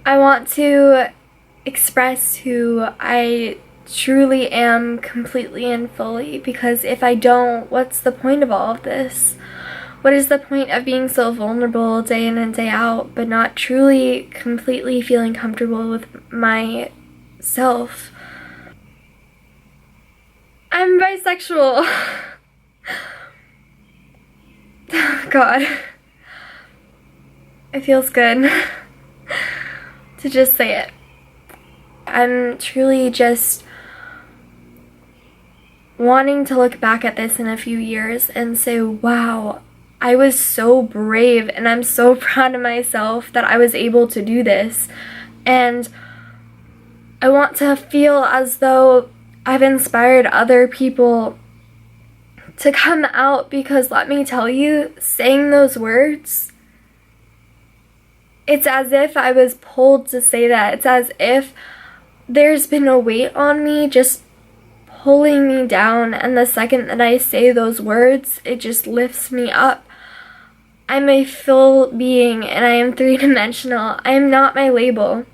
I want to express who I truly am completely and fully, because if I don't, what's the point of all of this? What is the point of being so vulnerable day in and day out, but not truly completely feeling comfortable with myself? I'm bisexual. Oh, God. It feels good to just say it. I'm truly just wanting to look back at this in a few years and say, wow, I was so brave, and I'm so proud of myself that I was able to do this. And I want to feel as though I've inspired other people to come out, because let me tell you, saying those words, it's as if I was pulled to say that. It's as if there's been a weight on me just pulling me down, and the second that I say those words, it just lifts me up. I'm a full being, and I am three-dimensional. I am not my label.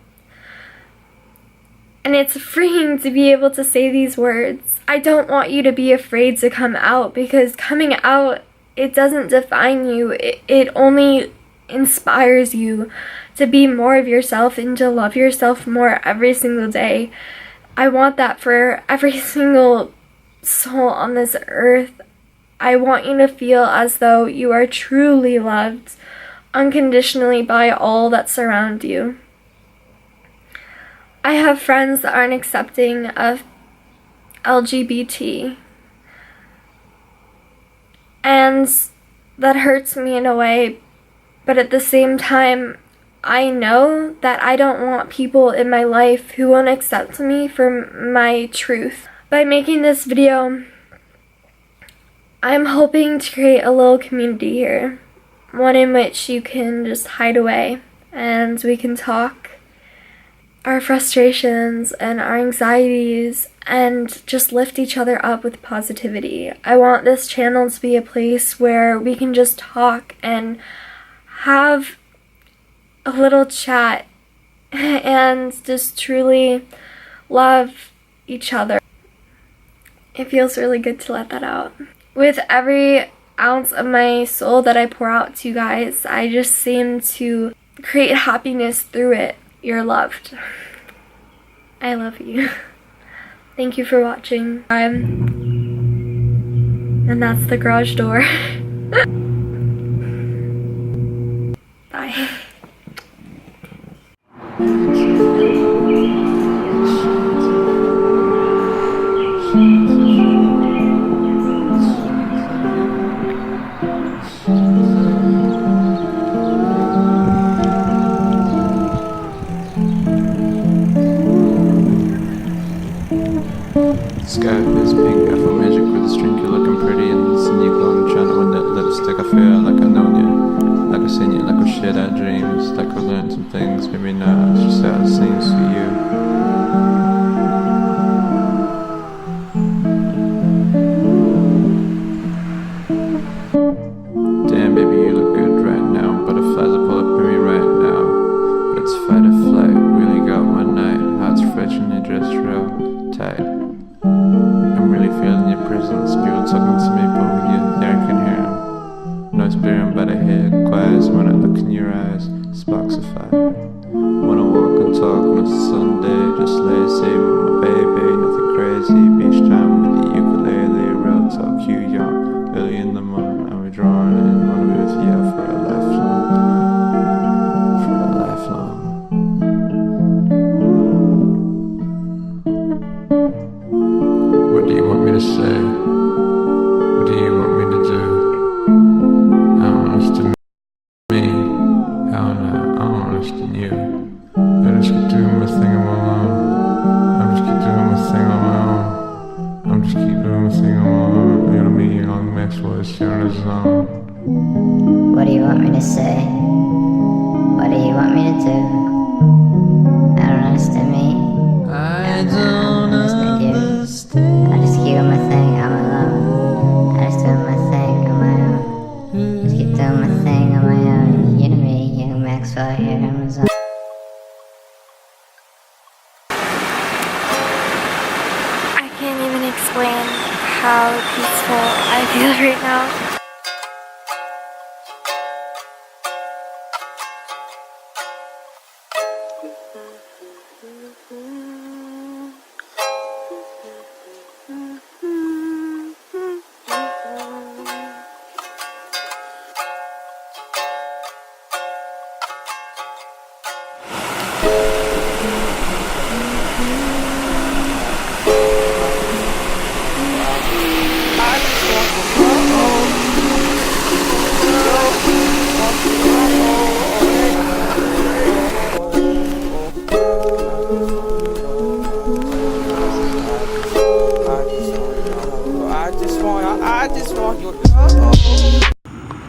And it's freeing to be able to say these words. I don't want you to be afraid to come out, because coming out, it doesn't define you. It only inspires you to be more of yourself and to love yourself more every single day. I want that for every single soul on this earth. I want you to feel as though you are truly loved unconditionally by all that surround you. I have friends that aren't accepting of LGBT, and that hurts me in a way, but at the same time, I know that I don't want people in my life who won't accept me for my truth. By making this video, I'm hoping to create a little community here, one in which you can just hide away and we can talk our frustrations and our anxieties and just lift each other up with positivity. I want this channel to be a place where we can just talk and have a little chat and just truly love each other. It feels really good to let that out. With every ounce of my soul that I pour out to you guys, I just seem to create happiness through it. You're loved. I love you. Thank you for watching. And that's the garage door. Bye. Sky is pink, I feel magic with a string, you're looking pretty and this new glowing china with that lipstick. I feel like I know you, like I've seen you, like I've shared our dreams, like I've learned some things, maybe not, it's just how it seems for you. Damn baby, you look good right now, butterflies are pull up in me right now, but it's fight or flight, really got one night, heart's fresh and they dressed real tight. I'm really feeling your presence, people talking to me, but when you're there I can hear them. No spearing by the head, quiet when I look in your eyes, sparks of fire. Wanna walk and talk on a Sunday, just lazy with my baby, nothing crazy. Beach time with the ukulele, real talk, you young, early in the morning, I'll be drawing in, wanna be with you for a lifelong, for a lifelong. What do you want me to say? What do you want me to do? How honest to me? How not honest to you? I just keep doing my thing on my own. I just keep doing my thing on my own. I'm just keep doing my thing on my own. You know me, young Maxwell is here on his own. What do you want me to say? What do you want me to do? I don't understand me. I don't understand you. I just keep doing my thing on my own. I just doing my thing on my own. Just keep doing my thing on my own. You know me, young Maxwell here on his own. how peaceful I feel right now.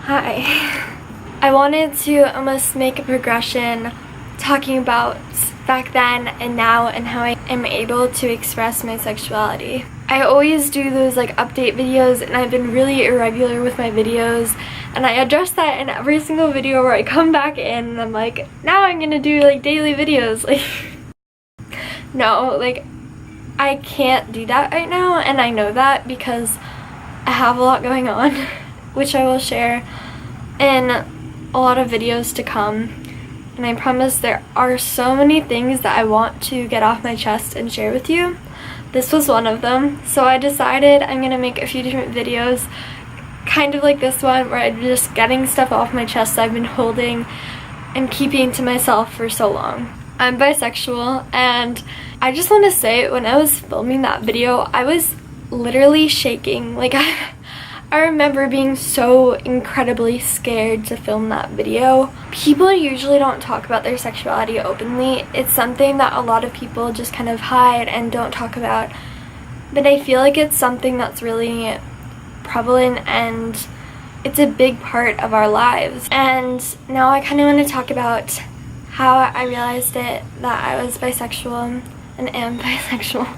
Hi. I wanted to almost make a progression talking about back then and now and how I am able to express my sexuality. I always do those like update videos, and I've been really irregular with my videos, and I address that in every single video where I come back in and I'm like, now I'm gonna do like daily videos. Like no, like I can't do that right now, and I know that because I have a lot going on, which I will share in a lot of videos to come. And I promise there are so many things that I want to get off my chest and share with you. This was one of them. So I decided I'm gonna make a few different videos, kind of like this one, where I'm just getting stuff off my chest that I've been holding and keeping to myself for so long. I'm bisexual, and I just want to say, when I was filming that video, I was literally shaking. Like I remember being so incredibly scared to film that video. People usually don't talk about their sexuality openly. It's something that a lot of people just kind of hide and don't talk about. But I feel like it's something that's really prevalent, and it's a big part of our lives. And now I kind of want to talk about how I realized it, that I was bisexual and am bisexual.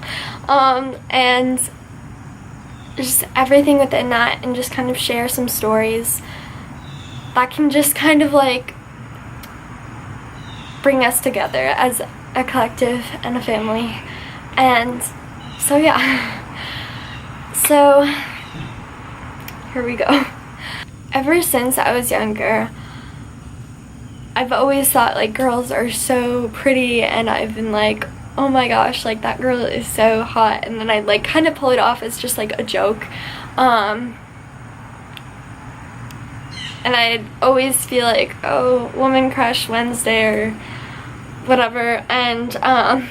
And just everything within that, and just kind of share some stories that can just kind of like bring us together as a collective and a family. And so yeah, so here we go. Ever since I was younger, I've always thought like girls are so pretty, and I've been like, oh my gosh, like that girl is so hot, and then I'd like kind of pull it off as just like a joke. And I'd always feel like, oh, woman crush Wednesday or whatever. And I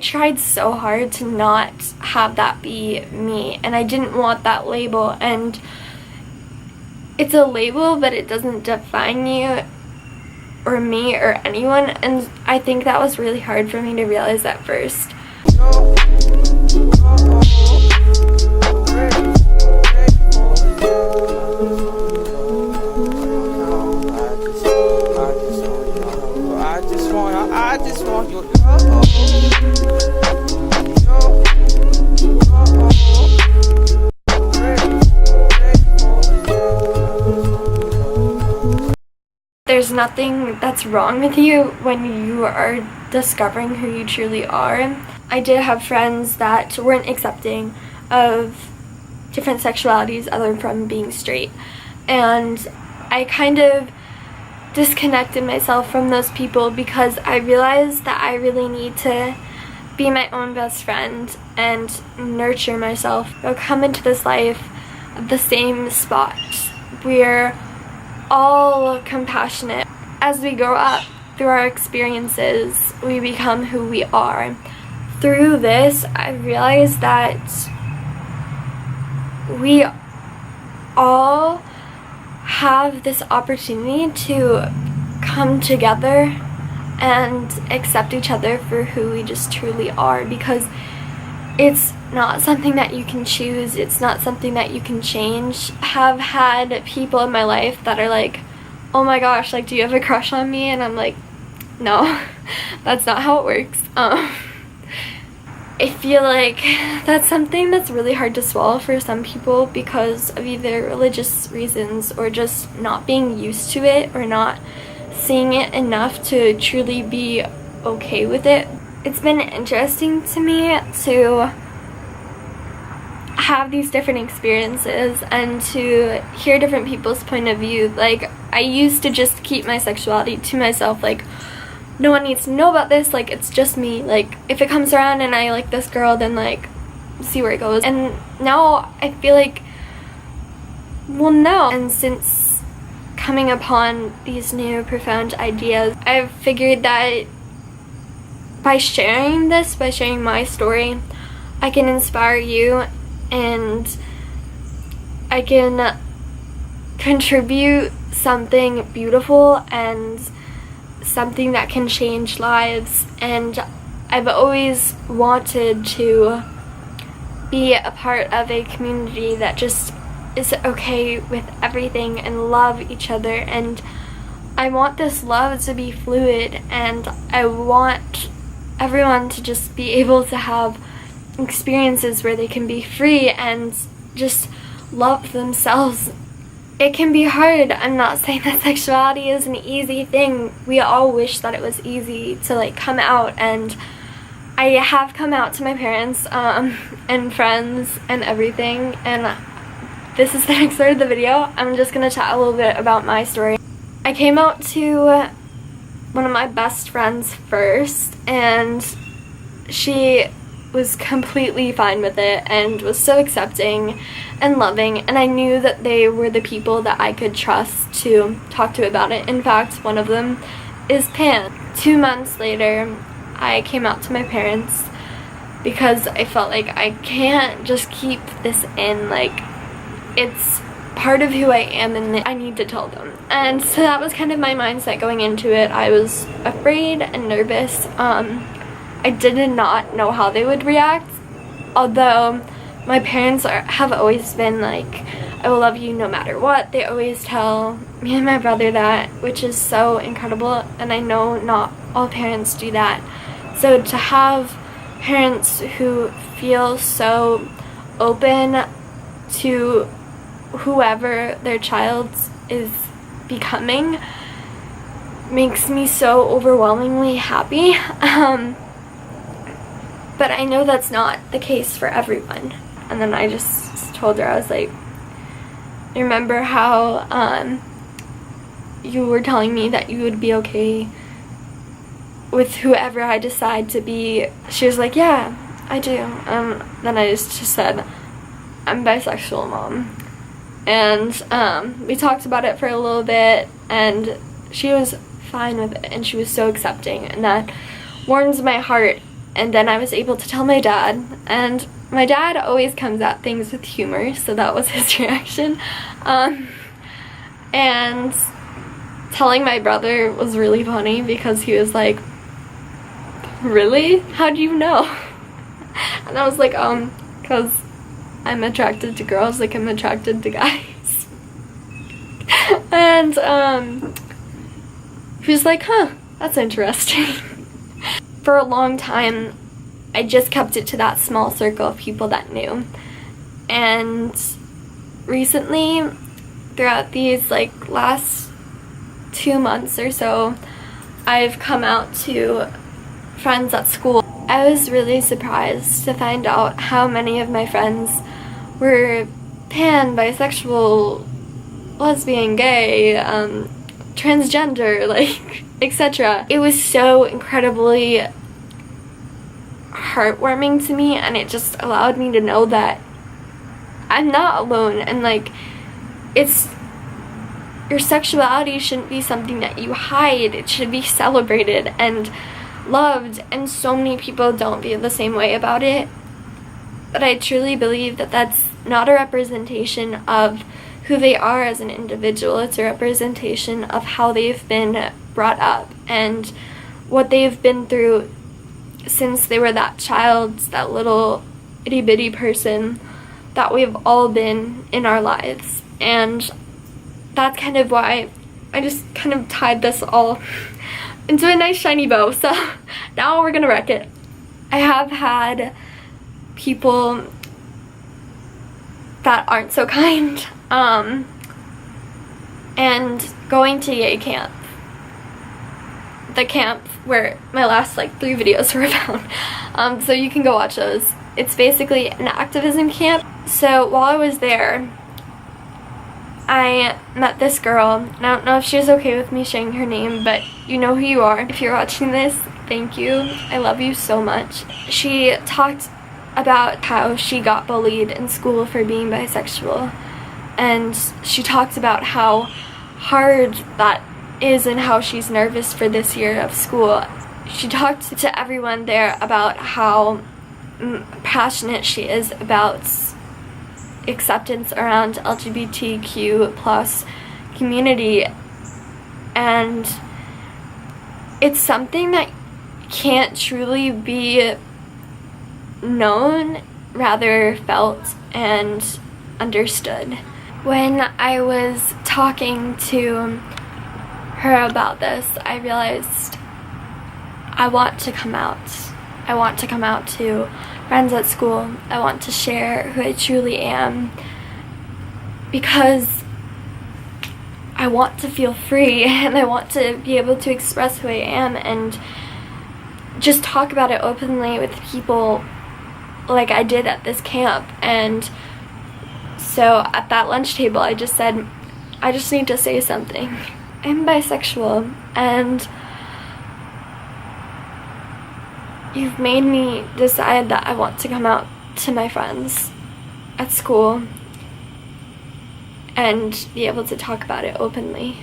tried so hard to not have that be me, and I didn't want that label. And it's a label, but it doesn't define you or me or anyone, and I think that was really hard for me to realize at first. I just want your There's nothing that's wrong with you when you are discovering who you truly are. I did have friends that weren't accepting of different sexualities other from being straight, and I kind of disconnected myself from those people because I realized that I really need to be my own best friend and nurture myself. I'll come into this life at the same spot. We're all compassionate. As we grow up, through our experiences, we become who we are. Through this, I realized that we all have this opportunity to come together and accept each other for who we just truly are, because it's not something that you can choose, it's not something that you can change. I have had people in my life that are like, oh my gosh, like, do you have a crush on me? And I'm like, no, that's not how it works. I feel like that's something that's really hard to swallow for some people because of either religious reasons or just not being used to it or not seeing it enough to truly be okay with it. It's been interesting to me to have these different experiences and to hear different people's point of view. Like, I used to just keep my sexuality to myself, like, no one needs to know about this, like, it's just me, like, if it comes around and I like this girl, then, like, see where it goes. And now I feel like, well, no. And since coming upon these new profound ideas, I've figured that by sharing this, by sharing my story, I can inspire you and I can contribute something beautiful and something that can change lives. And I've always wanted to be a part of a community that just is okay with everything and love each other. And I want this love to be fluid, and I want everyone to just be able to have experiences where they can be free and just love themselves. It can be hard. I'm not saying that sexuality is an easy thing. We all wish that it was easy to, like, come out, and I have come out to my parents and friends and everything, and this is the next part of the video. I'm just gonna chat a little bit about my story. I came out to one of my best friends first, and she was completely fine with it and was so accepting and loving, and I knew that they were the people that I could trust to talk to about it. In fact, one of them is Pan. 2 months later, I came out to my parents because I felt like I can't just keep this in, like, it's part of who I am and I need to tell them. And so that was kind of my mindset going into it. I was afraid and nervous. I did not know how they would react, although my parents have always been like, I will love you no matter what. They always tell me and my brother that, which is so incredible, and I know not all parents do that. So to have parents who feel so open to whoever their child is becoming makes me so overwhelmingly happy. But I know that's not the case for everyone. And then I just told her, I was like, remember how you were telling me that you would be okay with whoever I decide to be? She was like, yeah, I do. Then I just said, I'm bisexual, Mom. And we talked about it for a little bit, and she was fine with it, and she was so accepting, and that warms my heart. And then I was able to tell my dad, and my dad always comes at things with humor, so that was his reaction. And telling my brother was really funny because he was like, really? How do you know? And I was like, because I'm attracted to girls like I'm attracted to guys. And he was like, huh, that's interesting. For a long time, I just kept it to that small circle of people that knew. And recently, throughout these like last 2 months or so, I've come out to friends at school. I was really surprised to find out how many of my friends were pan, bisexual, lesbian, gay, transgender, like, etc. It was so incredibly heartwarming to me, and it just allowed me to know that I'm not alone, and like, it's, your sexuality shouldn't be something that you hide. It should be celebrated and loved, and so many people don't feel the same way about it. But I truly believe that that's not a representation of who they are as an individual. It's a representation of how they've been brought up and what they've been through since they were that child, that little itty-bitty person that we've all been in our lives. And that's kind of why I just kind of tied this all into a nice shiny bow. So now we're gonna wreck it. I have had people that aren't so kind, and going to gay camp, the camp where my last like 3 videos were found, so you can go watch those. It's basically an activism camp. So while I was there, I met this girl, and I don't know if she was okay with me sharing her name, but you know who you are. If you're watching this, thank you. I love you so much. She talked about how she got bullied in school for being bisexual, and she talked about how hard that is and how she's nervous for this year of school. She talked to everyone there about how passionate she is about acceptance around LGBTQ plus community, and it's something that can't truly be known, rather felt and understood. When I was talking to her about this, I realized I want to come out. I want to come out to friends at school. I want to share who I truly am, because I want to feel free and I want to be able to express who I am and just talk about it openly with people like I did at this camp. And so at that lunch table, I just said, I just need to say something. I'm bisexual, and you've made me decide that I want to come out to my friends at school and be able to talk about it openly.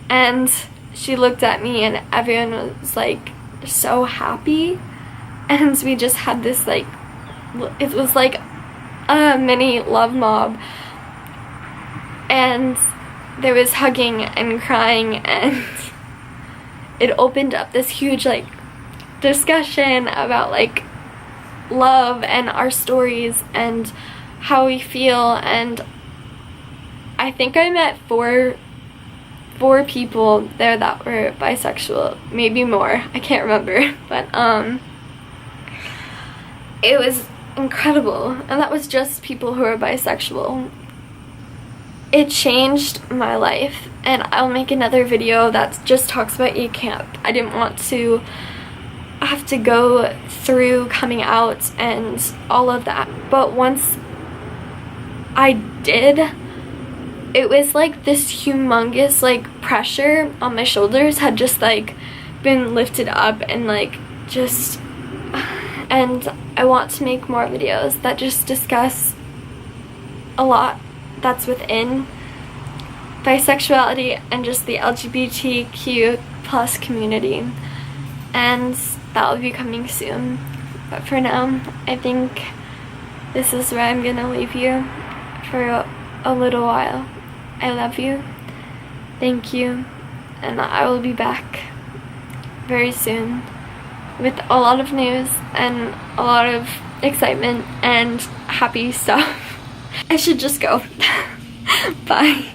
And she looked at me and everyone was like so happy, and we just had this like, it was like a mini love mob, and there was hugging and crying, and it opened up this huge like discussion about like love and our stories and how we feel. And I think I met four people there that were bisexual, maybe more, I can't remember, but it was incredible, and that was just people who are bisexual. It changed my life, and I'll make another video that just talks about camp. I didn't want to have to go through coming out and all of that, but once I did, it was like this humongous like pressure on my shoulders had just like been lifted up, and like just, and I want to make more videos that just discuss a lot that's within bisexuality and just the LGBTQ plus community, and that will be coming soon. But for now, I think this is where I'm gonna leave you for a little while. I love you, thank you, and I will be back very soon with a lot of news and a lot of excitement and happy stuff. I should just go. Bye.